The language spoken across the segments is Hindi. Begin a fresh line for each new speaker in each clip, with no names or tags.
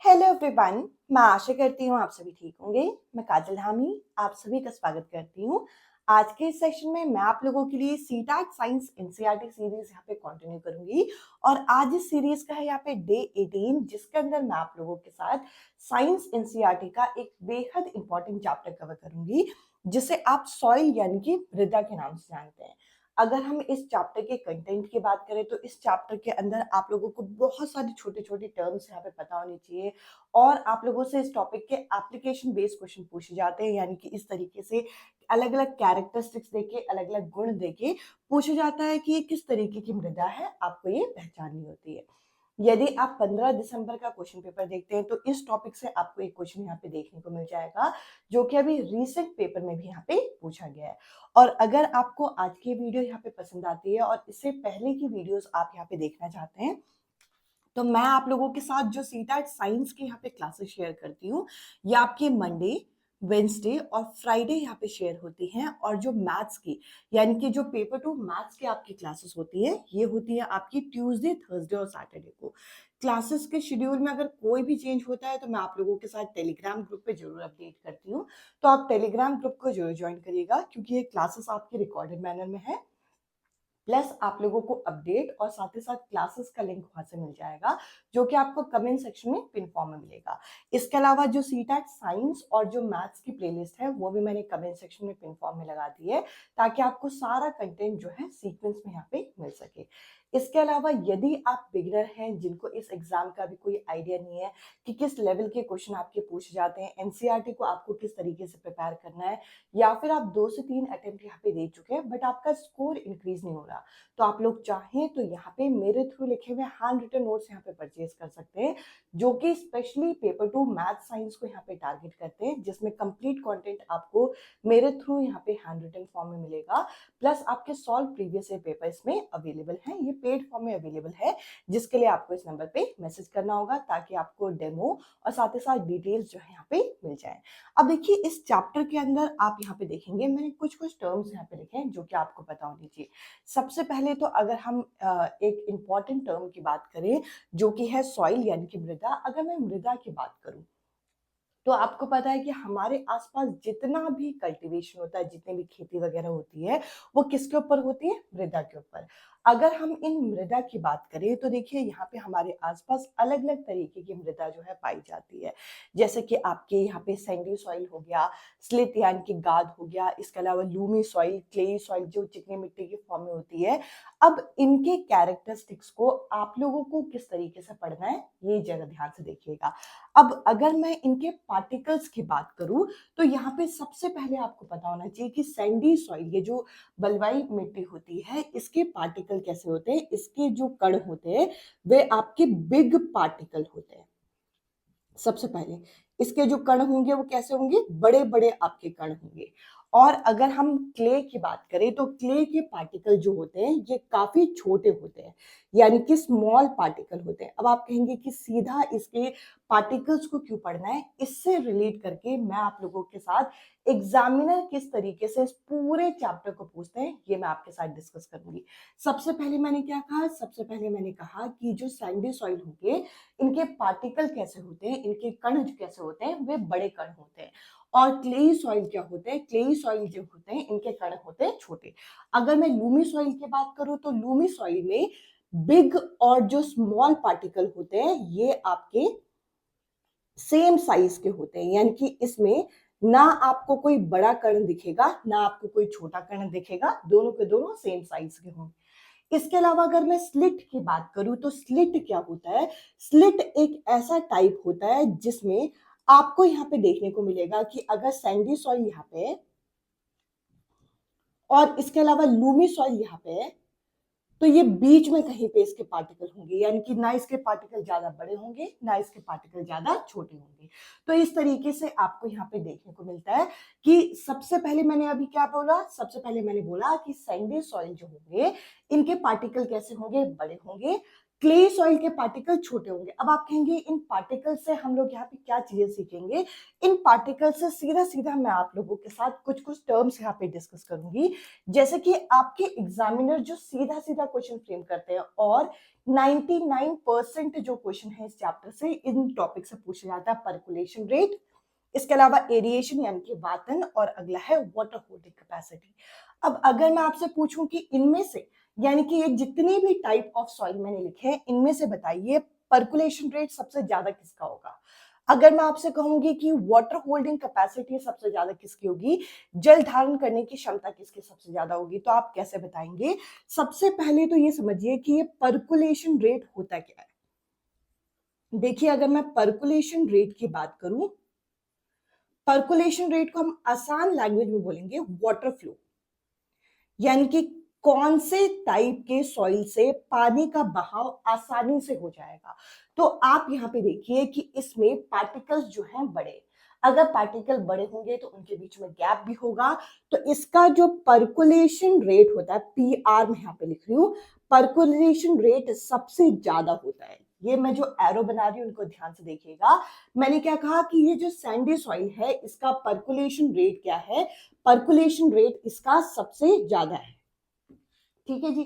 Hello everyone. मैं आशा करती हूँ आप सभी ठीक होंगे। मैं काजल धामी आप सभी का स्वागत करती हूँ। आज के इस सेशन में मैं आप लोगों के लिए सीटैट साइंस एनसीईआरटी सीरीज यहाँ पे कंटिन्यू करूंगी और आज इस सीरीज का है यहाँ पे डे 18 जिसके अंदर मैं आप लोगों के साथ साइंस एनसीईआरटी का एक बेहद इंपॉर्टेंट चैप्टर कवर करूंगी जिसे आप सॉइल यानी कि मृदा के नाम से जानते हैं। अगर हम इस चैप्टर के कंटेंट की बात करें तो इस चैप्टर के अंदर आप लोगों को बहुत सारी छोटे छोटे टर्म्स यहाँ पे पता होनी चाहिए और आप लोगों से इस टॉपिक के एप्लीकेशन बेस्ड क्वेश्चन पूछे जाते हैं, यानी कि इस तरीके से अलग अलग कैरेक्टरिस्टिक्स देके अलग अलग गुण देके पूछा जाता है कि ये किस तरीके की मृदा है, आपको ये पहचाननी होती है। यदि आप 15 दिसंबर का क्वेश्चन पेपर देखते हैं तो इस टॉपिक से आपको एक क्वेश्चन यहाँ पे देखने को मिल जाएगा जो कि अभी रीसेंट पेपर में भी यहाँ पे पूछा गया है। और अगर आपको आज की वीडियो यहाँ पे पसंद आती है और इससे पहले की वीडियोस आप यहाँ पे देखना चाहते हैं तो मैं आप लोगों के साथ जो सीटैट साइंस के यहाँ पे क्लासेस शेयर करती हूँ ये आपके मंडे, वेंसडे और फ्राइडे यहाँ पे शेयर होती हैं। और जो मैथ्स की यानी कि जो पेपर टू मैथ्स की आपकी क्लासेस होती है ये होती है आपकी ट्यूसडे, थर्सडे और सैटरडे को। क्लासेस के शेड्यूल में अगर कोई भी चेंज होता है तो मैं आप लोगों के साथ टेलीग्राम ग्रुप पे जरूर अपडेट करती हूँ, तो आप टेलीग्राम ग्रुप को जरूर ज्वाइन करिएगा क्योंकि ये क्लासेस आपके रिकॉर्डेड मैनर में है। प्लस आप लोगों को अपडेट और साथ ही साथ क्लासेस का लिंक वहां से मिल जाएगा जो कि आपको कमेंट सेक्शन में पिन फॉर्म में मिलेगा। इसके अलावा जो सीटैट साइंस और जो मैथ्स की प्लेलिस्ट है वो भी मैंने कमेंट सेक्शन में पिन फॉर्म में लगा दी है ताकि आपको सारा कंटेंट जो है सीक्वेंस में यहाँ पे मिल सके। इसके अलावा यदि आप बिगिनर हैं जिनको इस एग्जाम का भी कोई आइडिया नहीं है कि किस लेवल के क्वेश्चन आपके पूछे जाते हैं, एनसीईआरटी को आपको किस तरीके से प्रिपेयर करना है, या फिर आप 2 से 3 अटेम्प्ट यहाँ पे दे चुके हैं बट आपका स्कोर इंक्रीज नहीं हो रहा, तो आप लोग चाहें तो यहाँ पे मेरे थ्रू लिखे हुए हैंड रिटन नोट्स यहाँ पे परचेज कर सकते हैं जो कि specially paper two math science को यहाँ पे टारगेट करते हैं, जिसमें कंप्लीट कंटेंट आपको मेरे थ्रू यहाँ पे हैंड रिटन फॉर्म में मिलेगा। प्लस आपके सॉल्व प्रीवियस ईयर पेपर इसमें अवेलेबल है, ये पेड फॉर्म में अवेलेबल है जिसके लिए आपको इस नंबर पे मैसेज करना होगा ताकि आपको डेमो और साथ ही साथ डिटेल्स जो है यहाँ पे मिल जाए। अब देखिए इस चैप्टर के अंदर आप यहाँ पे देखेंगे मैंने कुछ कुछ टर्म्स यहाँ पे लिखे हैं जो कि आपको पता होनी चाहिए। सबसे पहले तो अगर हम एक इम्पॉर्टेंट टर्म की बात करें जो कि है सॉइल यानी कि मृदा, अगर मैं मृदा की बात करूं तो आपको पता है कि हमारे आसपास जितना भी कल्टीवेशन होता है, जितनी भी खेती वगैरह होती है वो किसके ऊपर होती है? मृदा के ऊपर। अगर हम इन मृदा की बात करें तो देखिए यहाँ पे हमारे आसपास अलग अलग तरीके की मृदा जो है पाई जाती है, जैसे कि आपके यहाँ पे सैंडी सॉइल हो गया, स्लिट यानी कि गाद हो गया, इसके अलावा लूमी सॉइल, क्लेई सॉइल जो चिकनी मिट्टी की फॉर्म में होती है। अब इनके कैरेक्टरिस्टिक्स को आप लोगों को किस तरीके से पढ़ना है ये जरा ध्यान से देखिएगा। अब अगर मैं इनके पार्टिकल्स की बात करूं तो यहाँ पे सबसे पहले आपको पता होना चाहिए कि सैंडी सॉइल, ये जो बलुआई मिट्टी होती है, इसके पार्टिकल कैसे होते हैं, इसके जो कण होते हैं वे आपके बिग पार्टिकल होते हैं। सबसे पहले इसके जो कण होंगे वो कैसे होंगे? बड़े बड़े आपके कण होंगे। और अगर हम क्ले की बात करें तो क्ले के पार्टिकल जो होते हैं ये काफी छोटे होते हैं, यानी कि स्मॉल पार्टिकल होते हैं। अब आप कहेंगे कि सीधा इसके पार्टिकल्स को क्यों पढ़ना है, इससे रिलेट करके मैं आप लोगों के साथ एग्जामिनर किस तरीके से इस पूरे चैप्टर को पूछते हैं ये मैं आपके साथ डिस्कस करूंगी। सबसे पहले मैंने क्या कहा? सबसे पहले मैंने कहा कि जो सैंडी सॉइल होंगे इनके पार्टिकल कैसे होते हैं, इनके कण कैसे होते हैं, वे बड़े कण होते हैं। और क्लेई सॉइल क्या होते हैं? क्लेई सॉइल जो होते हैं इनके कण होते हैं छोटे। अगर मैं लूमी सॉइल की बात करूं तो लूमी सॉइल में बिग और जो स्मॉल पार्टिकल होते हैं ये आपके सेम साइज के होते हैं, यानी कि इसमें ना आपको कोई बड़ा कण दिखेगा ना आपको कोई छोटा कण दिखेगा, दोनों के दोनों सेम साइज के होंगे। इसके अलावा अगर मैं स्लिट की बात करूं तो स्लिट क्या होता है? स्लिट एक ऐसा टाइप होता है जिसमें आपको यहाँ पे देखने को मिलेगा कि अगर सैंडी सॉइल यहाँ पे है और इसके अलावा लूमी सॉइल यहाँ पे है तो ये बीच में कहीं पे इसके पार्टिकल होंगे, यानी कि ना इसके पार्टिकल ज्यादा बड़े होंगे ना इसके पार्टिकल ज्यादा छोटे होंगे। तो इस तरीके से आपको यहाँ पे देखने को मिलता है कि सबसे पहले मैंने अभी क्या बोला? सबसे पहले मैंने बोला कि सैंडी सॉइल जो होंगे इनके पार्टिकल कैसे होंगे? बड़े होंगे। क्ले सॉइल के पार्टिकल छोटे होंगे। अब आप कहेंगे इन पार्टिकल से हम लोग यहाँ पे क्या चीजें सीखेंगे? इन पार्टिकल से सीधा सीधा मैं आप लोगों के साथ कुछ कुछ टर्म्स यहाँ पे डिस्कस करूंगी, जैसे कि आपके एग्जामिनर जो सीधा सीधा क्वेश्चन फ्रेम करते हैं, और 99% जो क्वेश्चन है इस चैप्टर से इन टॉपिक से पूछा जाता है। पर्कुलेशन रेट, इसके अलावा एरिएशन यानी कि वातन, और अगला है वाटर होल्डिंग कैपेसिटी। अब अगर मैं आपसे पूछूं कि इनमें से, यानी कि ये जितने भी टाइप ऑफ सॉइल मैंने लिखे हैं, इनमें से बताइए पर्कुलेशन रेट सबसे ज्यादा किसका होगा? अगर मैं आपसे कहूंगी कि वाटर होल्डिंग कैपेसिटी सबसे ज्यादा किसकी होगी, जल धारण करने की क्षमता किसकी सबसे ज्यादा होगी, तो आप कैसे बताएंगे? सबसे पहले तो ये समझिए कि ये पर्कुलेशन रेट होता क्या है। देखिए, अगर मैं पर्कुलेशन रेट की बात करूं, पर्कुलेशन रेट को हम आसान लैंग्वेज में बोलेंगे वाटर फ्लो, यानी कि कौन से टाइप के सॉइल से पानी का बहाव आसानी से हो जाएगा। तो आप यहाँ पे देखिए कि इसमें पार्टिकल्स जो हैं बड़े, अगर पार्टिकल बड़े होंगे तो उनके बीच में गैप भी होगा, तो इसका जो पर्कुलेशन रेट होता है, पी आर मैं यहाँ पे लिख रही हूँ, पर्कुलेशन रेट सबसे ज्यादा होता है। ये मैं जो एरो बना रही हूँ उनको ध्यान से देखिएगा। मैंने क्या कहा कि ये जो सैंडी सॉइल है इसका पर्कुलेशन रेट क्या है? पर्कुलेशन रेट इसका सबसे ज्यादा है। ठीक है जी।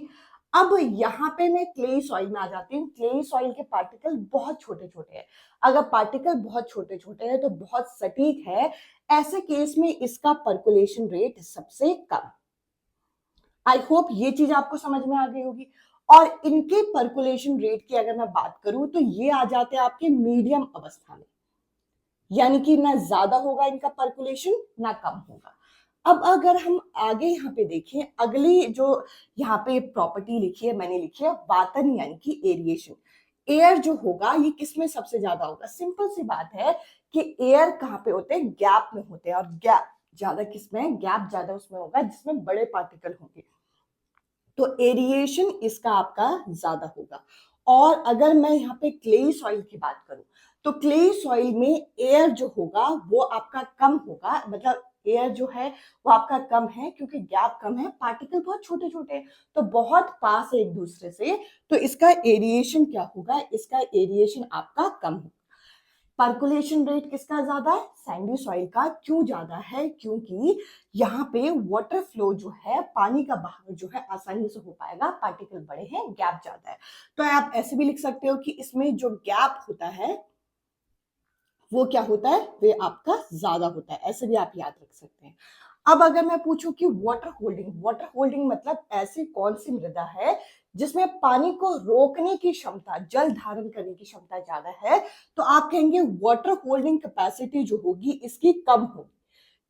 अब यहाँ पे मैं क्ले सॉइल में आ जाती हूँ। क्ले सॉइल के पार्टिकल बहुत छोटे छोटे हैं। अगर पार्टिकल बहुत छोटे छोटे हैं तो बहुत सटीक है, ऐसे केस में इसका पर्कुलेशन रेट सबसे कम। आई होप ये चीज आपको समझ में आ गई होगी। और इनके पर्कुलेशन रेट की अगर मैं बात करूं तो ये आ जाते हैं आपके मीडियम अवस्था में, यानी कि ना ज्यादा होगा इनका पर्कुलेशन ना कम होगा। अब अगर हम आगे यहाँ पे देखें, अगली जो यहाँ पे प्रॉपर्टी लिखी है मैंने, लिखी है वातन यानी कि एरिएशन। एयर जो होगा ये किसमें सबसे ज्यादा होगा? सिंपल सी बात है कि एयर कहाँ पे होते हैं? गैप में होते हैं। और गैप ज्यादा किसमें? गैप ज्यादा उसमें होगा जिसमें बड़े पार्टिकल होंगे, तो एरिएशन इसका आपका ज्यादा होगा। और अगर मैं यहाँ पे क्ले सॉइल की बात करूं तो क्ले सॉइल में एयर जो होगा वो आपका कम होगा, मतलब एयर जो है वो आपका कम है क्योंकि गैप कम है, पार्टिकल बहुत छोटे छोटे हैं, तो बहुत पास है एक दूसरे से, तो इसका एरिएशन क्या होगा? इसका एरिएशन आपका कम होगा। पर्कुलेशन रेट किसका ज्यादा है? सैंडी सॉइल का। क्यों ज्यादा है? क्योंकि यहाँ पे वाटर फ्लो जो है, पानी का बहाव जो है आसानी से हो पाएगा, पार्टिकल बड़े हैं, गैप ज्यादा है। तो आप ऐसे भी लिख सकते हो कि इसमें जो गैप होता है वो क्या होता है? वे आपका ज्यादा होता है। ऐसे भी आप याद रख सकते हैं। अब अगर मैं पूछूं कि वाटर होल्डिंग, वाटर होल्डिंग मतलब ऐसी कौन सी मृदा है जिसमें पानी को रोकने की क्षमता, जल धारण करने की क्षमता ज्यादा है, तो आप कहेंगे वाटर होल्डिंग कैपेसिटी जो होगी इसकी कम होगी।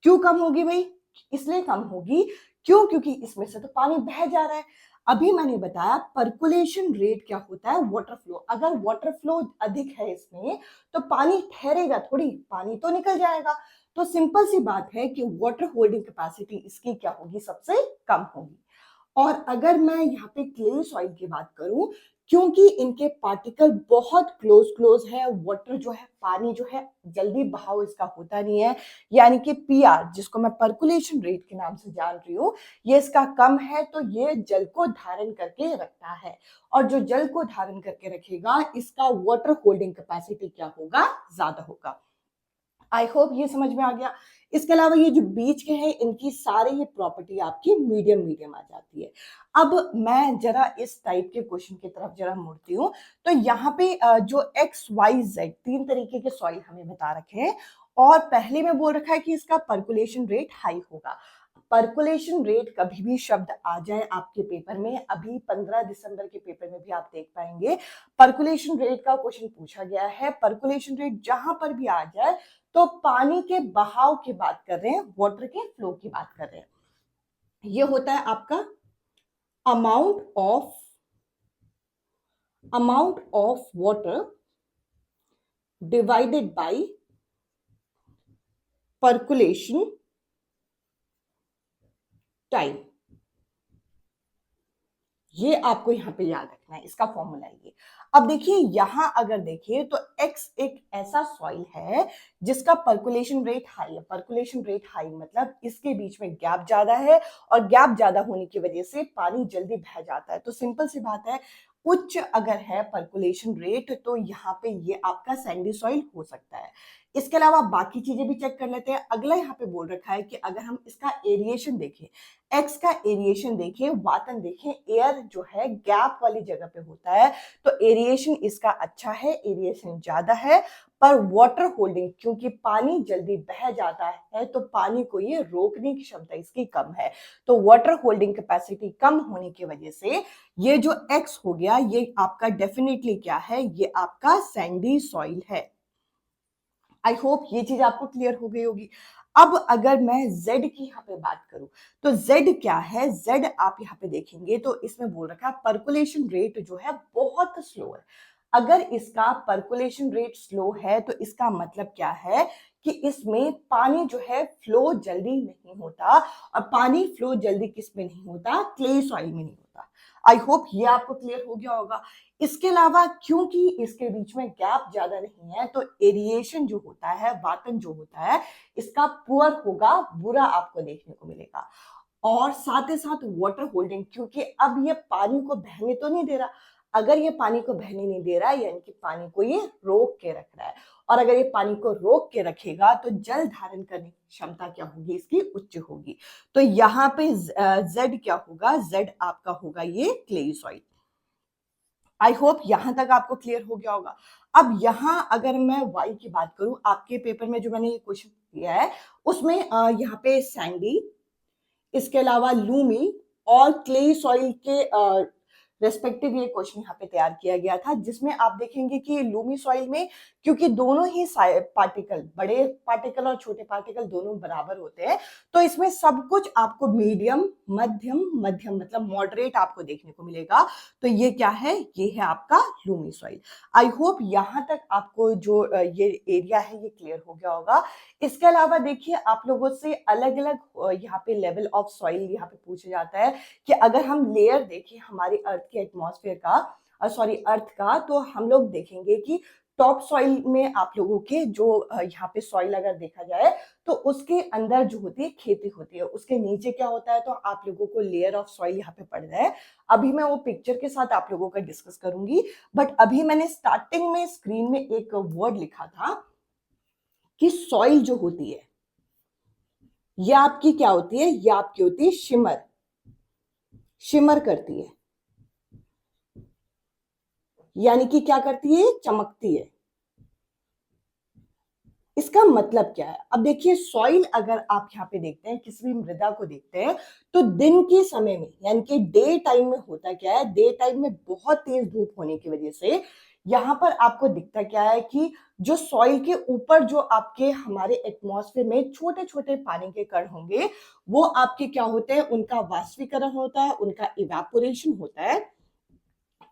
क्यों कम होगी भाई? इसलिए कम होगी क्योंकि इसमें से तो पानी बह जा रहा है। अभी मैंने बताया पर्कुलेशन रेट क्या होता है? Water flow. अगर वाटर फ्लो अधिक है इसमें तो पानी ठहरेगा थोड़ी, पानी तो निकल जाएगा। तो सिंपल सी बात है कि वाटर होल्डिंग कैपेसिटी इसकी क्या होगी? सबसे कम होगी। और अगर मैं यहाँ पे क्ले सॉइल की बात करूं, क्योंकि इनके पार्टिकल बहुत क्लोज क्लोज है, वाटर जो है, पानी जो है, जल्दी बहाव इसका होता नहीं है, यानी कि पीआर जिसको मैं पर्कुलेशन रेट के नाम से जान रही हूँ, ये इसका कम है, तो ये जल को धारण करके रखता है। और जो जल को धारण करके रखेगा इसका वाटर होल्डिंग कैपेसिटी क्या होगा? ज्यादा होगा। आई होप ये समझ में आ गया। इसके अलावा ये जो बीच के हैं इनकी सारी ये प्रॉपर्टी आपकी मीडियम मीडियम आ जाती है। अब मैं जरा इस टाइप के क्वेश्चन की तरफ जरा मुड़ती हूँ। तो यहाँ पे जो एक्स वाई जेड तीन तरीके के सॉइल हमें बता रखे हैं, और पहले में बोल रखा है कि इसका पर्कुलेशन रेट हाई होगा। पर्कुलेशन रेट कभी भी शब्द आ जाए आपके पेपर में, अभी 15 दिसंबर के पेपर में भी आप देख पाएंगे पर्कुलेशन रेट का क्वेश्चन पूछा गया है। पर्कुलेशन रेट जहां पर भी आ जाए तो पानी के बहाव की बात कर रहे हैं, वाटर के फ्लो की बात कर रहे हैं। ये होता है आपका amount of water divided by percolation time. ये आपको यहाँ पे याद रखना है, इसका फॉर्मूला ये। अब देखिए यहां अगर देखिए तो x एक ऐसा सॉइल है जिसका पर्कुलेशन रेट हाई है। पर्कुलेशन रेट हाई मतलब इसके बीच में गैप ज्यादा है, और गैप ज्यादा होने की वजह से पानी जल्दी बह जाता है। तो सिंपल सी बात है, उच्च अगर है पर्कुलेशन रेट तो यहाँ पे ये आपका सैंडी सॉइल हो सकता है। इसके अलावा बाकी चीजें भी चेक कर लेते हैं। अगला यहाँ पे बोल रखा है कि अगर हम इसका एरिएशन देखें, एक्स का एरिएशन देखें, वातन देखें, एयर जो है गैप वाली जगह पे होता है तो एरिएशन इसका अच्छा है, एरिएशन ज्यादा है। पर वाटर होल्डिंग, क्योंकि पानी जल्दी बह जाता है तो पानी को ये रोकने की क्षमता इसकी कम है, तो वाटर होल्डिंग कैपेसिटी कम होने की वजह से ये जो एक्स हो गया ये आपका डेफिनेटली क्या है, ये आपका सैंडी सॉइल है। आई होप ये चीज आपको क्लियर हो गई होगी। अब अगर मैं Z की यहाँ पे बात करूं तो Z क्या है, Z आप यहाँ पे देखेंगे तो इसमें बोल रखा है पर्कुलेशन रेट जो है बहुत स्लो है। अगर इसका पर्कुलेशन रेट स्लो है तो इसका मतलब क्या है कि इसमें पानी जो है फ्लो जल्दी नहीं होता, और पानी फ्लो जल्दी किस में नहीं होता, क्ले सॉइल में नहीं होता। आई होप ये आपको क्लियर हो गया होगा। इसके अलावा क्योंकि इसके बीच में गैप ज्यादा नहीं है तो एरिएशन जो होता है, वातन जो होता है, इसका पुअर होगा, बुरा आपको देखने को मिलेगा। और साथ ही साथ वाटर होल्डिंग, क्योंकि अब ये पानी को बहने तो नहीं दे रहा, अगर ये पानी को बहने नहीं दे रहा यानी कि पानी को ये रोक के रख रहा है, और अगर ये पानी को रोक के रखेगा तो जल धारण करने की क्षमता क्या होगी, इसकी उच्च होगी। तो यहाँ पे Z क्या होगा, Z आपका होगा ये क्ले सॉइल। आई होप यहां तक आपको क्लियर हो गया होगा। अब यहां अगर मैं वाई की बात करूं, आपके पेपर में जो मैंने ये क्वेश्चन दिया है उसमें यहाँ पे सैंडी, इसके अलावा लूमी और क्ले सॉइल के रेस्पेक्टिव ये क्वेश्चन यहाँ पे तैयार किया गया था, जिसमें आप देखेंगे कि लूमी सॉइल में क्योंकि दोनों ही पार्टिकल, बड़े पार्टिकल और छोटे पार्टिकल दोनों बराबर होते हैं, तो इसमें सब कुछ आपको मीडियम, मध्यम, मध्यम मतलब मॉडरेट आपको देखने को मिलेगा। तो ये क्या है, ये है आपका लूमी सॉइल। आई होप यहाँ तक आपको जो ये एरिया है ये क्लियर हो गया होगा। इसके अलावा देखिए आप लोगों से अलग अलग यहाँ पे लेवल ऑफ सॉइल यहाँ पे पूछा जाता है कि अगर हम लेयर देखें हमारी अर्थ के एटमॉस्फेयर का, सॉरी अर्थ का, तो हम लोग देखेंगे कि टॉप सॉइल में आप लोगों के जो यहाँ पे सॉइल अगर देखा जाए तो उसके अंदर जो होती है खेती होती है, उसके नीचे क्या होता है तो आप लोगों को लेयर ऑफ सॉइल यहाँ पे पड़ रहा है। अभी मैं वो पिक्चर के साथ आप लोगों का डिस्कस करूंगी, बट अभी मैंने स्टार्टिंग में स्क्रीन में एक वर्ड लिखा था कि सॉइल जो होती है ये आपकी क्या होती है, ये आपकी होती है शिमर, शिमर करती है, यानी कि क्या करती है, चमकती है। इसका मतलब क्या है, अब देखिए सॉइल अगर आप यहाँ पे देखते हैं, किसी भी मृदा को देखते हैं तो दिन के समय में यानी कि डे टाइम में होता क्या है, डे टाइम में बहुत तेज धूप होने की वजह से यहाँ पर आपको दिखता क्या है कि जो सॉइल के ऊपर जो आपके हमारे एटमॉस्फेयर में छोटे छोटे पानी के कण होंगे वो आपके क्या होते हैं, उनका वाष्पीकरण होता है, उनका इवेपोरेशन होता है,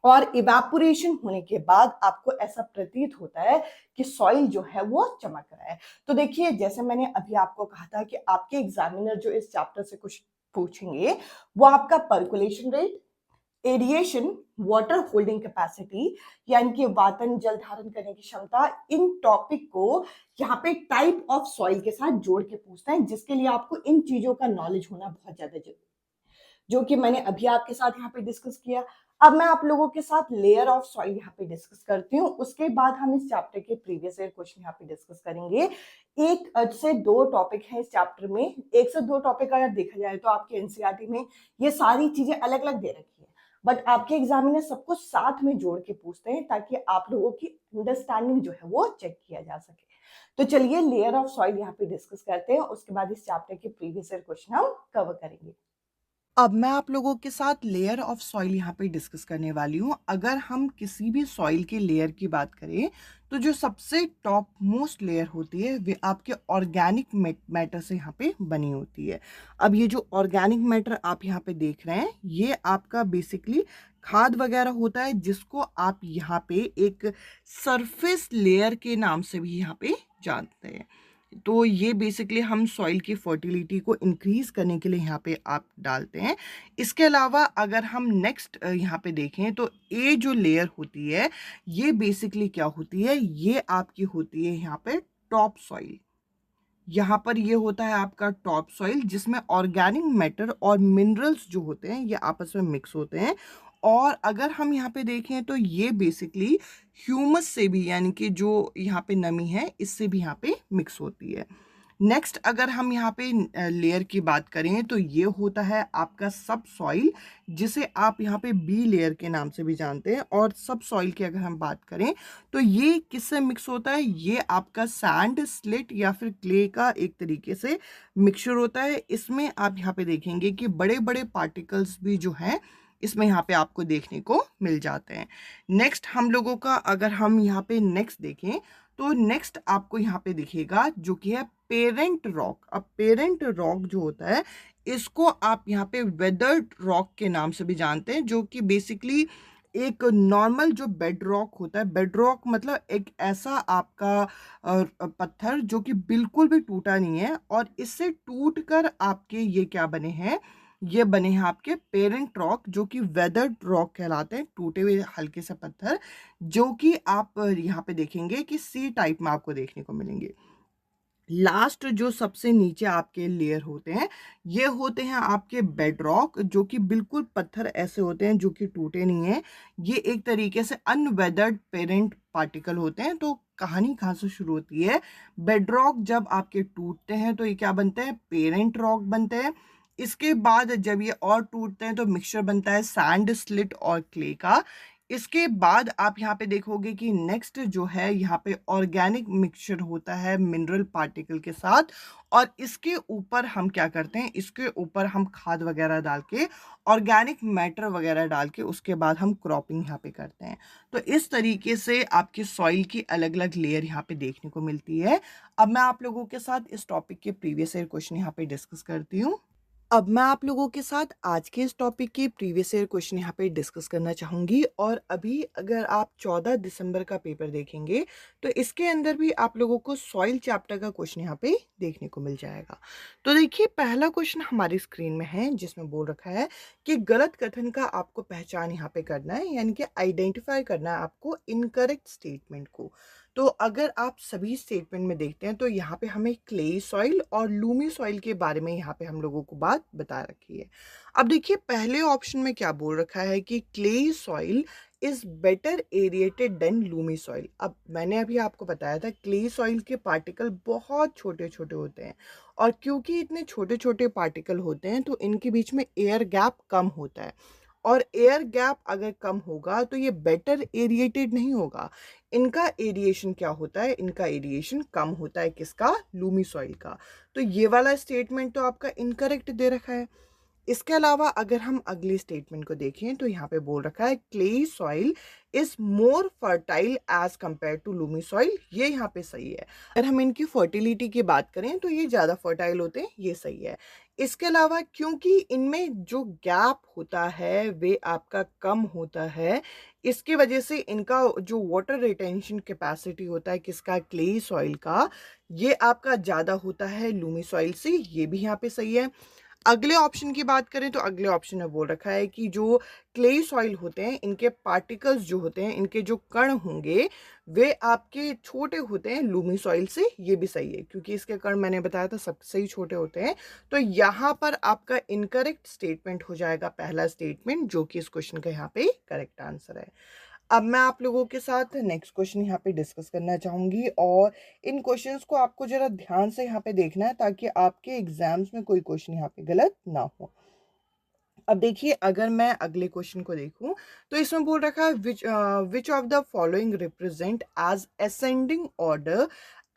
और इवेपोरेशन होने के बाद आपको ऐसा प्रतीत होता है कि सॉइल जो है वो चमक रहा है। तो देखिए जैसे मैंने अभी आपको कहा था कि आपके एग्जामिनर जो इस चैप्टर से कुछ पूछेंगे वो आपका percolation rate, aeration, water holding capacity यानी कि वातन, जल धारण करने की क्षमता, इन टॉपिक को यहाँ पे टाइप ऑफ सॉइल के साथ जोड़ के पूछता है, जिसके लिए आपको इन चीजों का नॉलेज होना बहुत ज्यादा जरूरी है, जो कि मैंने अभी आपके साथ यहाँ पे डिस्कस किया। अब मैं आप लोगों के साथ लेयर ऑफ सॉइल यहाँ पे डिस्कस करती हूँ, उसके बाद हम इस चैप्टर के प्रीवियस ईयर क्वेश्चन यहाँ पे डिस्कस करेंगे। एक से दो टॉपिक है इस चैप्टर में, एक से दो टॉपिक अगर देखा जाए तो आपके एनसीईआरटी में ये सारी चीजें अलग अलग दे रखी है, बट आपके एग्जामिनर सब कुछ साथ में जोड़ के पूछते हैं ताकि आप लोगों की अंडरस्टैंडिंग जो है वो चेक किया जा सके। तो चलिए लेयर ऑफ सॉइल यहाँ पे डिस्कस करते हैं, उसके बाद इस चैप्टर के प्रीवियस ईयर क्वेश्चन हम कवर करेंगे। अब मैं आप लोगों के साथ लेयर ऑफ सॉइल यहाँ पे डिस्कस करने वाली हूँ। अगर हम किसी भी सॉइल के लेयर की बात करें तो जो सबसे टॉप मोस्ट लेयर होती है वे आपके ऑर्गेनिक मैटर से यहाँ पे बनी होती है। अब ये जो ऑर्गेनिक मैटर आप यहाँ पे देख रहे हैं ये आपका बेसिकली खाद वगैरह होता है, जिसको आप यहाँ पे एक सरफेस लेयर के नाम से भी यहाँ पे जानते हैं। तो ये बेसिकली हम सॉइल की फर्टिलिटी को इंक्रीज करने के लिए यहाँ पे आप डालते हैं। इसके अलावा अगर हम नेक्स्ट यहाँ पे देखें तो ये जो लेयर होती है ये बेसिकली क्या होती है, ये आपकी होती है यहाँ पे टॉप सॉइल। यहाँ पर ये होता है आपका टॉप सॉइल जिसमें ऑर्गेनिक मैटर और मिनरल्स जो होते हैं ये आपस में मिक्स होते हैं
और अगर हम यहाँ पे देखें तो ये बेसिकली ह्यूमस से भी, यानी कि जो यहाँ पे नमी है, इससे भी यहाँ पे मिक्स होती है। नेक्स्ट अगर हम यहाँ पे लेयर की बात करें तो ये होता है आपका सब सॉइल, जिसे आप यहाँ पे बी लेयर के नाम से भी जानते हैं। और सब सॉइल की अगर हम बात करें तो ये किससे मिक्स होता है, ये आपका सैंड, स्लिट या फिर क्ले का एक तरीके से मिक्सचर होता है। इसमें आप यहाँ पे देखेंगे कि बड़े बड़े पार्टिकल्स भी जो हैं इसमें यहाँ पे आपको देखने को मिल जाते हैं। नेक्स्ट हम लोगों का अगर हम यहाँ पे नेक्स्ट देखें तो नेक्स्ट आपको यहाँ पे दिखेगा जो कि है पेरेंट रॉक। अब पेरेंट रॉक जो होता है इसको आप यहाँ पे वेदर्ड रॉक के नाम से भी जानते हैं, जो कि बेसिकली एक नॉर्मल जो बेड रॉक होता है। बेड रॉक मतलब एक ऐसा आपका पत्थर जो कि बिल्कुल भी टूटा नहीं है, और इससे टूट कर आपके ये क्या बने हैं, ये बने हैं आपके पेरेंट रॉक, जो कि वेदर्ड रॉक कहलाते हैं, टूटे हुए हल्के से पत्थर, जो कि आप यहाँ पे देखेंगे कि सी टाइप में आपको देखने को मिलेंगे। लास्ट जो सबसे नीचे आपके लेयर होते हैं ये होते हैं आपके बेड रॉक, जो कि बिल्कुल पत्थर ऐसे होते हैं जो कि टूटे नहीं हैं। ये एक तरीके से अनवेदर्ड पेरेंट पार्टिकल होते हैं। तो कहानी कहाँ से शुरू होती है, बेड रॉक जब आपके टूटते हैं तो ये क्या बनते हैं, पेरेंट रॉक बनते हैं। इसके बाद जब ये और टूटते हैं तो मिक्सचर बनता है सैंड, स्लिट और क्ले का। इसके बाद आप यहाँ पे देखोगे कि नेक्स्ट जो है यहाँ पे ऑर्गेनिक मिक्सचर होता है मिनरल पार्टिकल के साथ, और इसके ऊपर हम क्या करते हैं, इसके ऊपर हम खाद वगैरह डाल के, ऑर्गेनिक मैटर वगैरह डाल के, उसके बाद हम क्रॉपिंग यहाँ पे करते हैं। तो इस तरीके से आपकी सॉइल की अलग अलग लेयर यहाँ पे देखने को मिलती है। अब मैं आप लोगों के साथ इस टॉपिक के प्रीवियस ईयर क्वेश्चन यहाँ पे डिस्कस करती हूँ। अब मैं आप लोगों के साथ आज के इस टॉपिक के प्रीवियस ईयर क्वेश्चन यहाँ पे डिस्कस करना चाहूँगी। और अभी अगर आप 14 दिसंबर का पेपर देखेंगे तो इसके अंदर भी आप लोगों को सॉइल चैप्टर का क्वेश्चन यहाँ पे देखने को मिल जाएगा। तो देखिए पहला क्वेश्चन हमारी स्क्रीन में है, जिसमें बोल रखा है कि गलत कथन का आपको पहचान यहाँ पे करना है, यानी कि आइडेंटिफाई करना है आपको इनकरेक्ट स्टेटमेंट को। तो अगर आप सभी स्टेटमेंट में देखते हैं तो यहाँ पे हमें क्ले सॉइल और लूमी सॉइल के बारे में यहाँ पे हम लोगों को बात बता रखी है। अब देखिए पहले ऑप्शन में क्या बोल रखा है कि clay soil is better aerated than loamy soil. अब मैंने अभी आपको बताया था क्ले सॉइल के पार्टिकल बहुत छोटे छोटे होते हैं, और क्योंकि इतने छोटे छोटे पार्टिकल होते हैं तो इनके बीच में एयर गैप कम होता है, और एयर गैप अगर कम होगा तो ये बेटर एरिएटेड नहीं होगा। इनका एरिएशन क्या होता है, इनका एरिएशन कम होता है, किसका, लूमी सॉइल का। तो ये वाला स्टेटमेंट तो आपका इनकरेक्ट दे रखा है। इसके अलावा अगर हम अगली स्टेटमेंट को देखें तो यहाँ पे बोल रखा है clay soil is more fertile as compare to loamy soil. ये यहाँ पे सही है। अगर हम इनकी फर्टिलिटी की बात करें तो ये ज़्यादा फर्टाइल होते हैं, ये सही है। इसके अलावा क्योंकि इनमें जो गैप होता है वे आपका कम होता है, इसके वजह से इनका जो वाटर रिटेंशन कैपेसिटी होता है किसका, क्ले सॉइल का, ये आपका ज़्यादा होता है लूमी सॉइल से। ये भी यहाँ पे सही है। अगले ऑप्शन की बात करें तो अगले ऑप्शन में बोल रखा है कि जो क्ले सॉइल होते हैं इनके पार्टिकल्स जो होते हैं, इनके जो कण होंगे वे आपके छोटे होते हैं लूमी सॉइल से। ये भी सही है क्योंकि इसके कण मैंने बताया था सबसे ही छोटे होते हैं। तो यहाँ पर आपका इनकरेक्ट स्टेटमेंट हो जाएगा पहला स्टेटमेंट, जो कि इस क्वेश्चन का यहाँ पे करेक्ट आंसर है। अब मैं आप लोगों के साथ नेक्स्ट क्वेश्चन यहाँ पे डिस्कस करना चाहूँगी, और इन क्वेश्चंस को आपको ज़रा ध्यान से यहाँ पे देखना है ताकि आपके एग्जाम्स में कोई क्वेश्चन यहाँ पे गलत ना हो। अब देखिए अगर मैं अगले क्वेश्चन को देखूं तो इसमें बोल रखा है which of the following represent as ascending order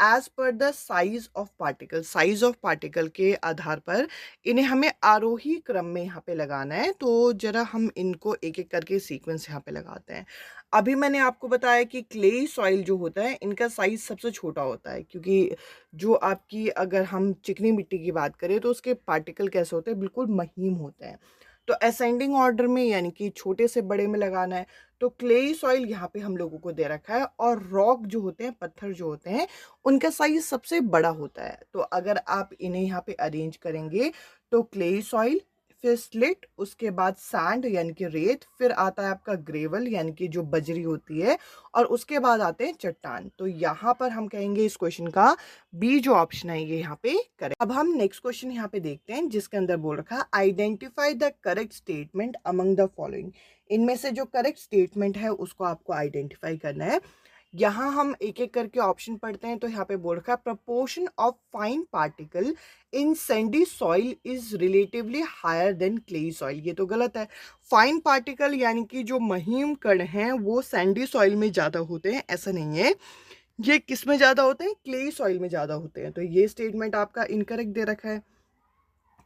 as per the size of particle. Size of particle के आधार पर इन्हें हमें आरोही क्रम में यहाँ पे लगाना है। तो जरा हम इनको एक एक करके सीक्वेंस यहाँ पे लगाते हैं। अभी मैंने आपको बताया कि क्ले सॉइल जो होता है इनका साइज सबसे छोटा होता है, क्योंकि जो आपकी अगर हम चिकनी मिट्टी की बात करें तो उसके पार्टिकल कैसे होते हैं, बिल्कुल महीन होते हैं। तो असेंडिंग ऑर्डर में यानी कि छोटे से बड़े में लगाना है। तो क्ले सॉइल यहाँ पे हम लोगों को दे रखा है, और रॉक जो होते हैं, पत्थर जो होते हैं, उनका साइज सबसे बड़ा होता है। तो अगर आप इन्हें यहाँ पे अरेंज करेंगे तो क्ले सॉइल, फिर स्लिट, उसके बाद सैंड यानी कि रेत, फिर आता है आपका ग्रेवल यानी कि जो बजरी होती है, और उसके बाद आते हैं चट्टान। तो यहाँ पर हम कहेंगे इस क्वेश्चन का बी जो ऑप्शन है ये यहाँ पे करेक्ट। अब हम नेक्स्ट क्वेश्चन यहाँ पे देखते हैं जिसके अंदर बोल रखा है identify the correct statement among the following. इनमें से जो करेक्ट स्टेटमेंट है उसको आपको आइडेंटिफाई करना है। यहाँ हम एक एक करके ऑप्शन पढ़ते हैं। तो यहाँ पे बोल रखा है proportion of fine particle in sandy soil is relatively higher than clayey soil. ये तो गलत है। फाइन पार्टिकल यानी कि जो महीम कण हैं वो सैंडी सॉइल में ज़्यादा होते हैं, ऐसा नहीं है। ये किस में ज़्यादा होते हैं? क्लेई सॉइल में ज़्यादा होते हैं। तो ये स्टेटमेंट आपका इनकरेक्ट दे रखा है।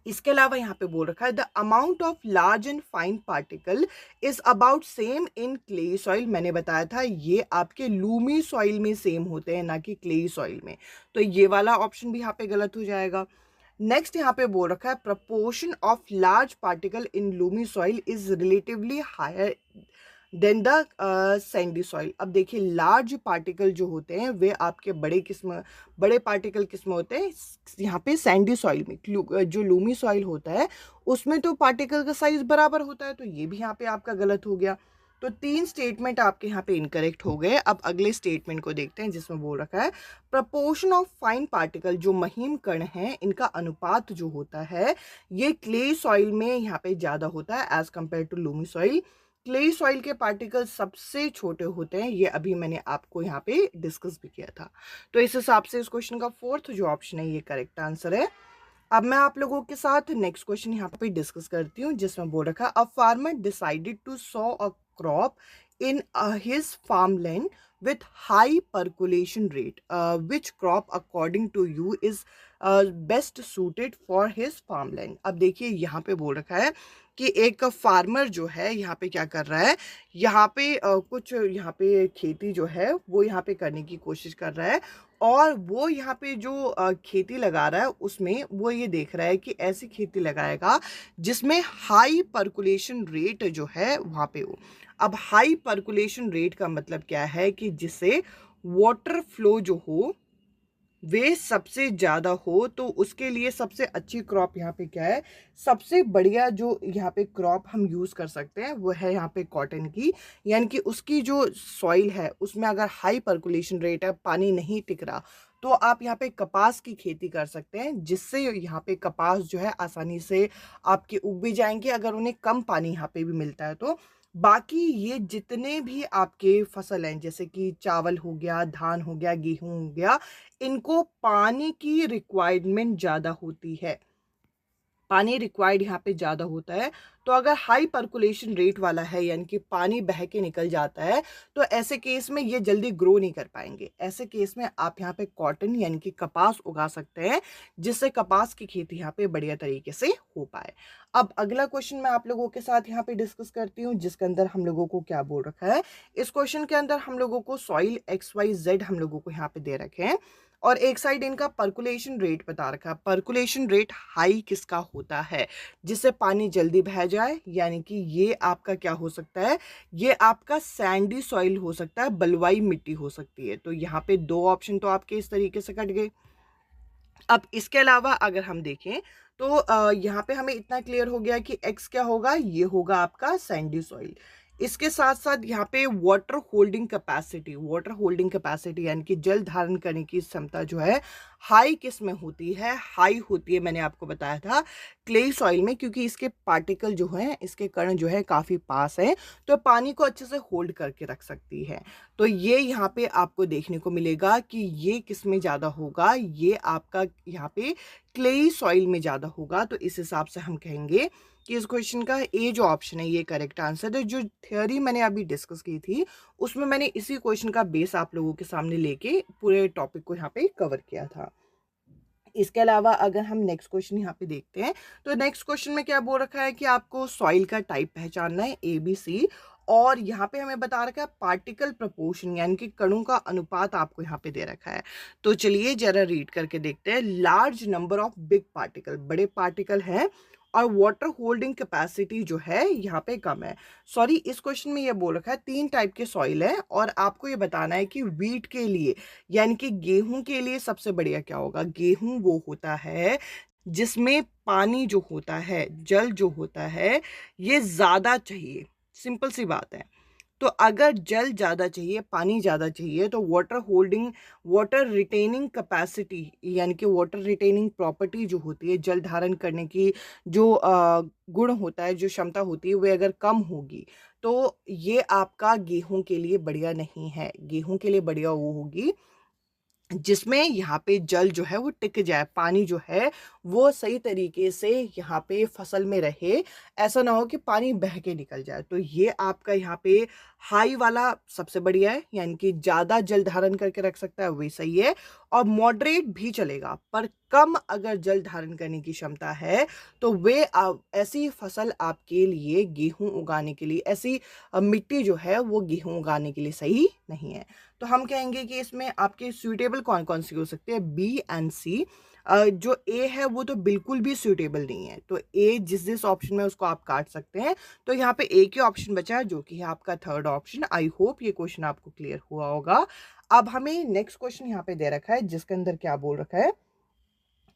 इसके अलावा यहाँ पे बोल रखा है the amount of large and fine particle is about same in clay soil. मैंने बताया था ये आपके लूमी सॉइल में सेम होते हैं, ना कि क्ले सॉइल में। तो ये वाला ऑप्शन भी यहाँ पे गलत हो जाएगा। नेक्स्ट यहाँ पे बोल रखा है proportion of large particle in loamy soil is relatively higher than the sandy soil. अब देखिए लार्ज पार्टिकल जो होते हैं वे आपके बड़े पार्टिकल किस में होते हैं? यहाँ पे सैंडी सॉइल में। जो लूमी सॉइल होता है उसमें तो पार्टिकल का साइज बराबर होता है। तो ये भी यहाँ पे आपका गलत हो गया। तो 3 स्टेटमेंट आपके यहाँ पे इनकरेक्ट हो गए। अब अगले स्टेटमेंट को देखते हैं जिसमें बोल रखा है प्रपोर्शन ऑफ फाइन पार्टिकल, जो महीम कण हैं इनका अनुपात जो होता है ये क्ले सॉइल में यहाँ पे ज़्यादा होता है as compare to loamy soil. Clay soil के पार्टिकल सबसे छोटे होते हैं, ये अभी मैंने आपको यहाँ पे डिस्कस भी किया था। तो इस हिसाब से इस क्वेश्चन का 4th जो ऑप्शन है ये करेक्ट आंसर है। अब मैं आप लोगों के साथ नेक्स्ट क्वेश्चन यहाँ पे डिस्कस करती हूँ जिसमें बोल रखा a farmer decided to sow a crop in his farmland with high percolation rate. Which crop according to you is best suited for his farmland? अब देखिए यहाँ पे बोल रखा है कि एक फार्मर जो है यहाँ पे क्या कर रहा है, यहाँ पे कुछ यहाँ पे खेती जो है वो यहाँ पे करने की कोशिश कर रहा है, और वो यहाँ पे जो खेती लगा रहा है उसमें वो ये देख रहा है कि ऐसी खेती लगाएगा जिसमें हाई पर्कुलेशन रेट जो है वहाँ पे हो। अब हाई पर्कुलेशन रेट का मतलब क्या है कि जिससे वाटर फ्लो जो हो वे सबसे ज़्यादा हो। तो उसके लिए सबसे अच्छी क्रॉप यहाँ पे क्या है? सबसे बढ़िया जो यहाँ पे क्रॉप हम यूज़ कर सकते हैं वो है यहाँ पे कॉटन की, यानी कि उसकी जो सॉइल है उसमें अगर हाई पर्कुलेशन रेट है, पानी नहीं टिक रहा, तो आप यहाँ पे कपास की खेती कर सकते हैं, जिससे यहाँ पे कपास जो है आसानी से आपके उग भी जाएंगे अगर उन्हें कम पानी यहाँ पे भी मिलता है तो। बाकी ये जितने भी आपके फसल हैं जैसे कि चावल हो गया, धान हो गया, गेहूं हो गया, इनको पानी की रिक्वायरमेंट ज़्यादा होती है, पानी रिक्वायर्ड यहाँ पे ज़्यादा होता है। तो अगर हाई पर्कुलेशन रेट वाला है यानी कि पानी बह के निकल जाता है तो ऐसे केस में ये जल्दी ग्रो नहीं कर पाएंगे। ऐसे केस में आप यहाँ पे कॉटन यानी कि कपास उगा सकते हैं, जिससे कपास की खेती यहाँ पे बढ़िया तरीके से हो पाए। अब अगला क्वेश्चन मैं आप लोगों के साथ यहाँ पे डिस्कस करती हूँ जिसके अंदर हम लोगों को क्या बोल रखा है। इस क्वेश्चन के अंदर हम लोगों को सॉइल XYZ हम लोगों को यहाँ पे दे रखे हैं, और एक साइड इनका पर्कुलेशन रेट बता रखा है। पर्कुलेशन रेट हाई किसका होता है? जिससे पानी जल्दी बह जाए, यानी कि ये आपका क्या हो सकता है? ये आपका सैंडी सॉइल हो सकता है, बलुआई मिट्टी हो सकती है। तो यहाँ पे 2 ऑप्शन तो आपके इस तरीके से कट गए। अब इसके अलावा अगर हम देखें तो यहाँ पे हमें इतना क्लियर हो गया कि एक्स क्या होगा, ये होगा आपका सैंडी सॉइल। इसके साथ साथ यहाँ पे वाटर होल्डिंग कैपेसिटी यानी कि जल धारण करने की क्षमता जो है हाई किस में होती है? हाई होती है, मैंने आपको बताया था, क्ले सॉइल में, क्योंकि इसके पार्टिकल जो हैं, इसके कण जो है काफ़ी पास हैं, तो पानी को अच्छे से होल्ड करके रख सकती है। तो ये यहाँ पे आपको देखने को मिलेगा कि ये किस में ज़्यादा होगा, ये आपका यहाँ पे क्ले सॉइल में ज़्यादा होगा। तो इस हिसाब से हम कहेंगे कि इस क्वेश्चन का ए जो ऑप्शन है ये करेक्ट आंसर है। जो थ्योरी मैंने अभी डिस्कस की थी उसमें मैंने इसी क्वेश्चन का बेस आप लोगों के सामने लेके पूरे टॉपिक को यहाँ पे कवर किया था। इसके अलावा अगर हम नेक्स्ट क्वेश्चन यहाँ पे देखते हैं तो नेक्स्ट क्वेश्चन में क्या बोल रखा है कि आपको सॉइल का टाइप पहचानना है ABC, और यहाँ पे हमें बता रखा है पार्टिकल प्रपोर्शन यानी कि कणों का अनुपात आपको यहाँ पे दे रखा है। तो चलिए जरा रीड करके देखते हैं। Large number of big particle, बड़े पार्टिकल हैं, और वाटर होल्डिंग कैपेसिटी जो है यहाँ पे कम है। सॉरी, इस क्वेश्चन में ये बोल रखा है 3 टाइप के सॉइल है, और आपको ये बताना है कि वीट के लिए यानी कि गेहूं के लिए सबसे बढ़िया क्या होगा। गेहूं वो होता है जिसमें पानी जो होता है, जल जो होता है, ये ज़्यादा चाहिए। सिंपल सी बात है। तो अगर जल ज़्यादा चाहिए, पानी ज़्यादा चाहिए, तो वाटर रिटेनिंग कैपेसिटी यानी कि वाटर रिटेनिंग प्रॉपर्टी जो होती है, जल धारण करने की जो गुण होता है, जो क्षमता होती है, वह अगर कम होगी तो ये आपका गेहूं के लिए बढ़िया नहीं है। गेहूं के लिए बढ़िया वो होगी जिसमें यहाँ पे जल जो है वो टिक जाए, पानी जो है वो सही तरीके से यहाँ पे फसल में रहे, ऐसा ना हो कि पानी बह के निकल जाए। तो ये आपका यहाँ पे हाई वाला सबसे बढ़िया है, यानी कि ज़्यादा जल धारण करके रख सकता है, वही सही है। और मॉडरेट भी चलेगा, पर कम अगर जल धारण करने की क्षमता है तो वे ऐसी फसल आपके लिए, गेहूं उगाने के लिए, ऐसी मिट्टी जो है वो गेहूं उगाने के लिए सही नहीं है। तो हम कहेंगे कि इसमें आपके सूटेबल कौन कौन सी हो सकती है, बी एंड सी। जो ए है वो तो बिल्कुल भी सूटेबल नहीं है, तो ए जिस ऑप्शन में उसको आप काट सकते हैं। तो यहाँ पे एक ही ऑप्शन बचा है जो कि है आपका थर्ड ऑप्शन। आई होप ये क्वेश्चन आपको क्लियर हुआ होगा। अब हमें नेक्स्ट क्वेश्चन यहाँ पे दे रखा है, जिसके अंदर क्या बोल रखा है,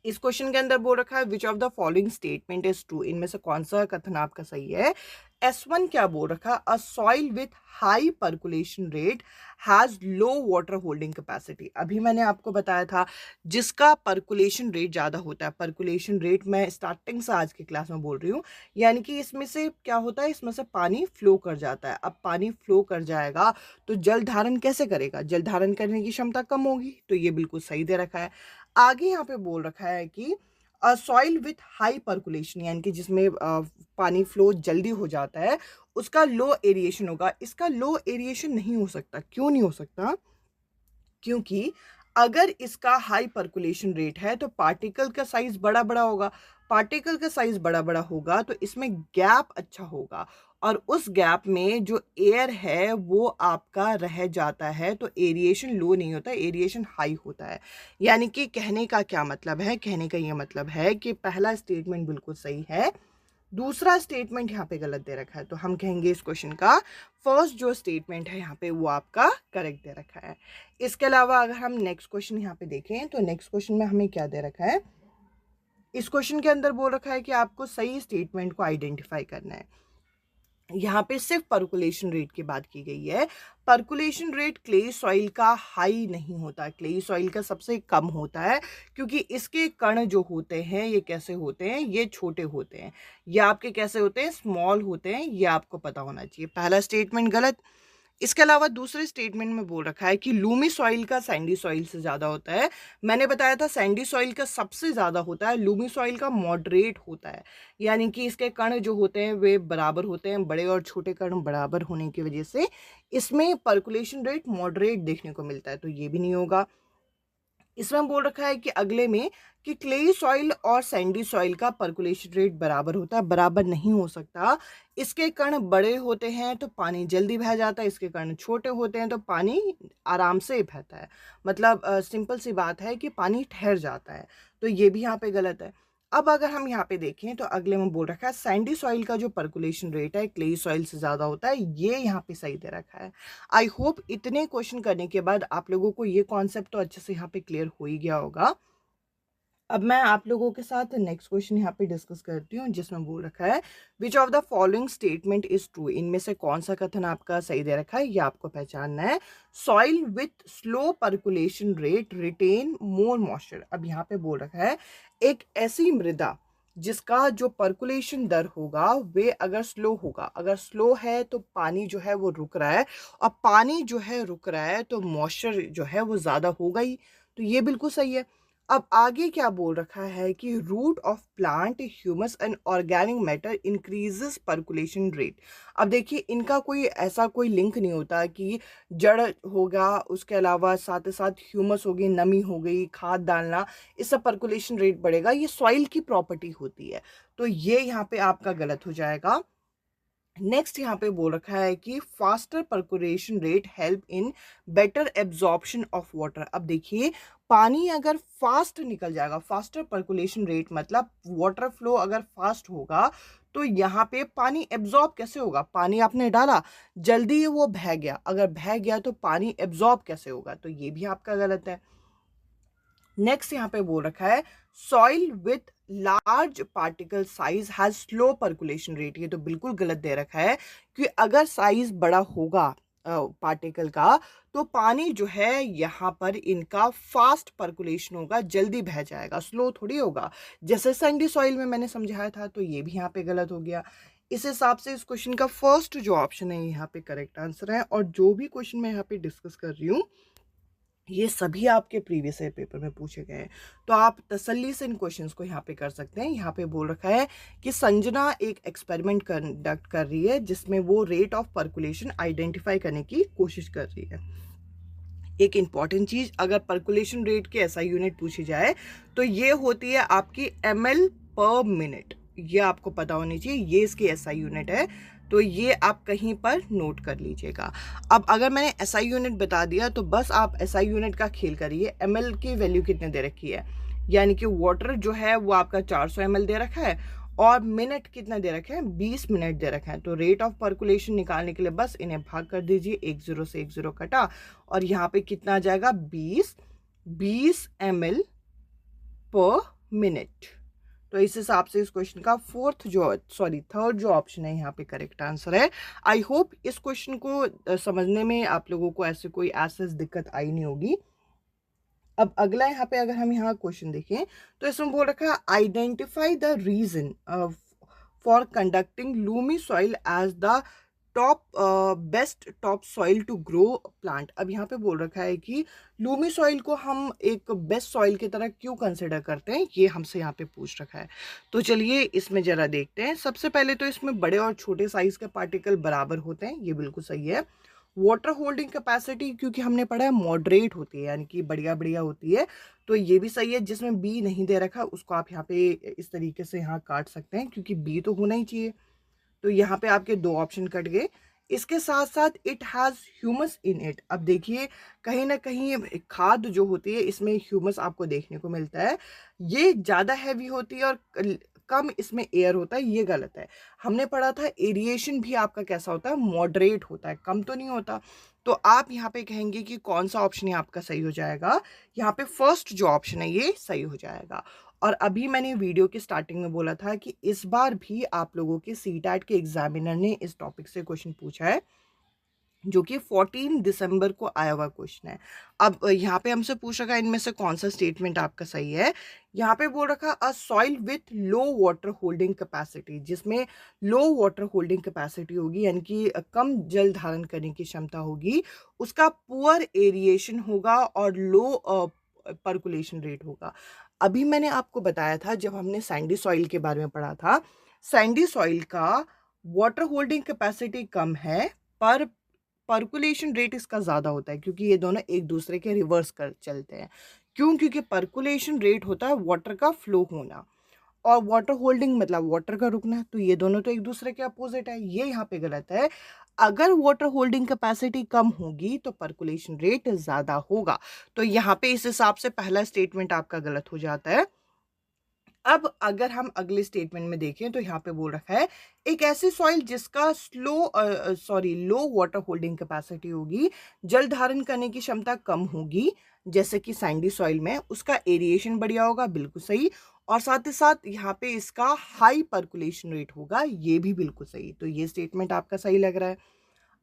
इस क्वेश्चन के अंदर बोल रखा है which of the following statement is true, इनमें से कौन सा कथन आपका सही है। S1 क्या बोल रखा है, अ soil with high percolation rate has low water holding capacity. अभी मैंने आपको बताया था जिसका पर्कुलेशन रेट ज्यादा होता है, पर्कुलेशन रेट मैं स्टार्टिंग से आज की क्लास में बोल रही हूँ, यानी कि इसमें से क्या होता है, इसमें से पानी फ्लो कर जाता है। अब पानी फ्लो कर जाएगा तो जल धारण कैसे करेगा, जल धारण करने की क्षमता कम होगी, तो ये बिल्कुल सही दे रखा है। आगे यहाँ पे बोल रखा है कि सॉइल विथ हाई पर्कुलेशन, यानी कि जिसमें पानी फ्लो जल्दी हो जाता है, उसका लो एरिएशन होगा। इसका लो एरिएशन नहीं हो सकता। क्यों नहीं हो सकता? क्योंकि अगर इसका हाई पर्कुलेशन रेट है तो पार्टिकल का साइज बड़ा बड़ा होगा। पार्टिकल का साइज बड़ा बड़ा होगा तो इसमें गैप अच्छा होगा, और उस गैप में जो एयर है वो आपका रह जाता है, तो एरिएशन लो नहीं होता, एरिएशन हाई होता है। यानी कि कहने का क्या मतलब है, कहने का ये मतलब है कि पहला स्टेटमेंट बिल्कुल सही है, दूसरा स्टेटमेंट यहाँ पे गलत दे रखा है। तो हम कहेंगे इस क्वेश्चन का फर्स्ट जो स्टेटमेंट है यहाँ पे वो आपका करेक्ट दे रखा है। इसके अलावा अगर हम नेक्स्ट क्वेश्चन यहाँ पे देखें तो नेक्स्ट क्वेश्चन में हमें क्या दे रखा है, इस क्वेश्चन के अंदर बोल रखा है कि आपको सही स्टेटमेंट को आइडेंटिफाई करना है। यहाँ पे सिर्फ पर्कुलेशन रेट की बात की गई है। पर्कुलेशन रेट क्ले सॉइल का हाई नहीं होता, क्ले सॉइल का सबसे कम होता है, क्योंकि इसके कण जो होते हैं ये कैसे होते हैं, ये छोटे होते हैं। ये आपके कैसे होते हैं, स्मॉल होते हैं, ये आपको पता होना चाहिए। पहला स्टेटमेंट गलत। इसके अलावा दूसरे स्टेटमेंट में बोल रखा है कि लूमी सॉइल का सैंडी सॉइल से ज़्यादा होता है। मैंने बताया था सैंडी सॉइल का सबसे ज़्यादा होता है, लूमी सॉइल का मॉडरेट होता है, यानी कि इसके कण जो होते हैं वे बराबर होते हैं, बड़े और छोटे कण बराबर होने की वजह से इसमें पर्कुलेशन रेट मॉडरेट देखने को मिलता है, तो ये भी नहीं होगा। इसमें बोल रखा है कि अगले में कि क्लेई सॉइल और सैंडी सॉइल का पर्कुलेशन रेट बराबर होता है, बराबर नहीं हो सकता। इसके कण बड़े होते हैं तो पानी जल्दी बह जाता है, इसके कण छोटे होते हैं तो पानी आराम से बहता है। मतलब सिंपल सी बात है कि पानी ठहर जाता है, तो ये भी यहाँ पे गलत है। अब अगर हम यहाँ पे देखें तो अगले में बोल रखा है सैंडी सॉइल का जो पर्कुलेशन रेट है क्लेई सॉइल से ज़्यादा होता है, ये यहाँ पे सही दे रखा है। आई होप इतने क्वेश्चन करने के बाद आप लोगों को ये कॉन्सेप्ट तो अच्छे से यहाँ पे क्लियर हो ही गया होगा। अब मैं आप लोगों के साथ नेक्स्ट क्वेश्चन यहाँ पे डिस्कस करती हूँ, जिसमें बोल रखा है which of the following statement is true, इनमें से कौन सा कथन आपका सही दे रखा है, ये आपको पहचानना है। Soil with slow percolation rate retain more moisture. अब यहाँ पे बोल रखा है एक ऐसी मृदा जिसका जो पर्कुलेशन दर होगा वे अगर स्लो होगा, अगर स्लो है तो पानी जो है वो रुक रहा है, और पानी जो है रुक रहा है तो मॉइस्चर जो है वो ज़्यादा होगा ही, तो ये बिल्कुल सही है। अब आगे क्या बोल रखा है कि root of plant humus and organic matter increases percolation rate. अब देखिए इनका कोई ऐसा कोई लिंक नहीं होता कि जड़ होगा, उसके अलावा साथ ही साथ ह्यूमस होगी, नमी हो गई, खाद डालना, इससे पर्कुलेशन रेट बढ़ेगा, ये सॉइल की प्रॉपर्टी होती है, तो ये यहाँ पे आपका गलत हो जाएगा। नेक्स्ट यहाँ पे बोल रखा है कि faster percolation rate help in better absorption of water. अब देखिए पानी अगर फास्ट निकल जाएगा, फास्टर पर्कुलेशन रेट मतलब वाटर फ्लो अगर फास्ट होगा तो यहाँ पे पानी एब्जॉर्ब कैसे होगा, पानी आपने डाला जल्दी वो बह गया, अगर बह गया तो पानी एब्जॉर्ब कैसे होगा, तो ये भी आपका गलत है। नेक्स्ट यहाँ पे बोल रखा है soil with large particle size has slow percolation rate, ये तो बिल्कुल गलत दे रखा है कि अगर साइज बड़ा होगा पार्टिकल का तो पानी जो है यहाँ पर इनका फास्ट पर्कुलेशन होगा, जल्दी बह जाएगा, स्लो थोड़ी होगा। जैसे सैंडी सॉइल में मैंने समझाया था, तो ये भी यहाँ पे गलत हो गया। इस हिसाब से इस क्वेश्चन का फर्स्ट जो ऑप्शन है यहाँ पे करेक्ट आंसर है। और जो भी क्वेश्चन मैं यहाँ पे डिस्कस कर रही हूँ ये सभी आपके प्रीवियस ईयर पेपर में पूछे गए हैं, तो आप तसल्ली से इन क्वेश्चंस को यहाँ पे कर सकते हैं। यहाँ पे बोल रखा है कि संजना एक एक्सपेरिमेंट कंडक्ट कर रही है जिसमें वो रेट ऑफ पर्कुलेशन आइडेंटिफाई करने की कोशिश कर रही है। एक इंपॉर्टेंट चीज, अगर पर्कुलेशन रेट की एसआई यूनिट पूछी जाए तो ये होती है आपकी ml पर मिनट, ये आपको पता होनी चाहिए, ये इसकी एसआई यूनिट है, तो ये आप कहीं पर नोट कर लीजिएगा। अब अगर मैंने एसआई यूनिट बता दिया तो बस आप एसआई यूनिट का खेल करिए। ml की वैल्यू कितने दे रखी है, यानी कि वाटर जो है वो आपका 400 ml दे रखा है और मिनट कितना दे रखे हैं, 20 मिनट दे रखे हैं। तो रेट ऑफ पर्कुलेशन निकालने के लिए बस इन्हें भाग कर दीजिए, 10 से 10 कटा और यहाँ पे कितना आ जाएगा 20 ml पर मिनट। तो इस हिसाब से इस क्वेश्चन का थर्ड जो ऑप्शन है यहाँ पे करेक्ट आंसर है। आई होप इस क्वेश्चन को समझने में आप लोगों को ऐसे कोई दिक्कत आई नहीं होगी। अब अगला यहाँ पे अगर हम यहाँ क्वेश्चन देखें तो इसमें बोल रखा है identify the reason for conducting loamy soil as the best top soil to grow plant. अब यहाँ पे बोल रखा है कि लूमी सॉइल को हम एक बेस्ट सॉइल की तरह क्यों कंसिडर करते हैं, ये हमसे यहाँ पे पूछ रखा है। तो चलिए इसमें जरा देखते हैं। सबसे पहले तो इसमें बड़े और छोटे साइज के पार्टिकल बराबर होते हैं, ये बिल्कुल सही है। वाटर होल्डिंग कैपेसिटी क्योंकि हमने पढ़ा है मॉडरेट होती है, यानी कि बढ़िया बढ़िया होती है, तो ये भी सही है। जिसमें बी नहीं दे रखा उसको आप यहाँ पे इस तरीके से यहाँ काट सकते हैं क्योंकि बी तो होना ही चाहिए। तो यहाँ पे आपके 2 ऑप्शन कट गए। इसके साथ साथ it has humus in it. अब देखिए कहीं ना कहीं खाद जो होती है इसमें ह्यूमस आपको देखने को मिलता है, ये ज़्यादा हैवी होती है और कम इसमें एयर होता है, ये गलत है। हमने पढ़ा था एरिएशन भी आपका कैसा होता है, मॉडरेट होता है, कम तो नहीं होता। तो आप यहाँ पे कहेंगे कि कौन सा ऑप्शन है आपका सही हो जाएगा, यहाँ पे फर्स्ट जो ऑप्शन है ये सही हो जाएगा। और अभी मैंने वीडियो के स्टार्टिंग में बोला था कि इस बार भी आप लोगों के सीटैट के एग्जामिनर ने इस टॉपिक से क्वेश्चन पूछा है जो कि 14 दिसंबर को आया हुआ क्वेश्चन है। अब यहाँ पे हमसे पूछ रखा है इनमें से कौन सा स्टेटमेंट आपका सही है। यहाँ पे बोल रखा अ soil with low water holding capacity, जिसमें लो वाटर होल्डिंग कैपेसिटी होगी यानी कि कम जल धारण करने की क्षमता होगी, उसका पुअर एरिएशन होगा और लो पर्कुलेशन रेट होगा। अभी मैंने आपको बताया था जब हमने सैंडी सॉइल के बारे में पढ़ा था, सैंडी सॉइल का वाटर होल्डिंग कैपेसिटी कम है पर पर्कुलेशन रेट इसका ज़्यादा होता है, क्योंकि ये दोनों एक दूसरे के रिवर्स कर चलते हैं। क्यों? क्योंकि पर्कुलेशन रेट होता है वाटर का फ्लो होना और वाटर होल्डिंग मतलब वाटर का रुकना, तो ये दोनों तो एक दूसरे के अपोजिट है, ये यहाँ पे गलत है। अगर वाटर होल्डिंग कैपेसिटी कम होगी तो पर्कुलेशन रेट ज़्यादा होगा, तो यहाँ पे इस हिसाब से पहला स्टेटमेंट आपका गलत हो जाता है। अब अगर हम अगले स्टेटमेंट में देखें तो यहाँ पे बोल रखा है एक ऐसी सॉइल जिसका लो वाटर होल्डिंग कैपेसिटी होगी, जल धारण करने की क्षमता कम होगी, जैसे कि सैंडी सॉइल में, उसका एरिएशन बढ़िया होगा, बिल्कुल सही। और साथ ही साथ यहाँ पे इसका हाई पर्कुलेशन रेट होगा, ये भी बिल्कुल सही। तो ये स्टेटमेंट आपका सही लग रहा है।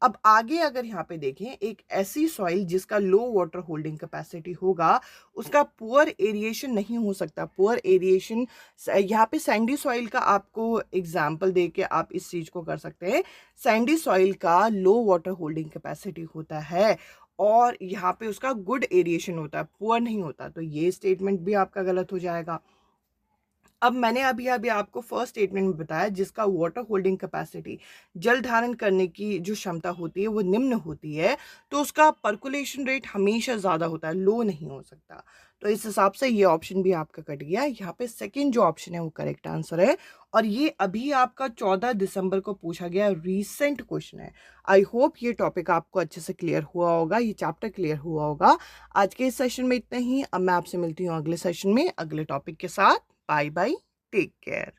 अब आगे अगर यहाँ पे देखें, एक ऐसी सॉइल जिसका लो वाटर होल्डिंग कैपेसिटी होगा, उसका पुअर एरिएशन नहीं हो सकता। पुअर एरिएशन यहाँ पे सैंडी सॉइल का आपको एग्जाम्पल दे के आप इस चीज़ को कर सकते हैं। सैंडी सॉइल का लो वाटर होल्डिंग कैपेसिटी होता है और यहाँ पे उसका गुड एरिएशन होता है, पुअर नहीं होता, तो ये स्टेटमेंट भी आपका गलत हो जाएगा। अब मैंने अभी आपको फर्स्ट स्टेटमेंट में बताया जिसका वाटर होल्डिंग कैपेसिटी, जल धारण करने की जो क्षमता होती है वो निम्न होती है, तो उसका पर्कुलेशन रेट हमेशा ज़्यादा होता है, लो नहीं हो सकता। तो इस हिसाब से ये ऑप्शन भी आपका कट गया। यहाँ पे सेकंड जो ऑप्शन है वो करेक्ट आंसर है और ये अभी आपका 14 दिसंबर को पूछा गया रीसेंट क्वेश्चन है। आई होप ये टॉपिक आपको अच्छे से क्लियर हुआ होगा, ये चैप्टर क्लियर हुआ होगा। आज के इस सेशन में इतना ही। अब मैं आपसे मिलती हूँ अगले सेशन में अगले टॉपिक के साथ। Bye bye. Take care.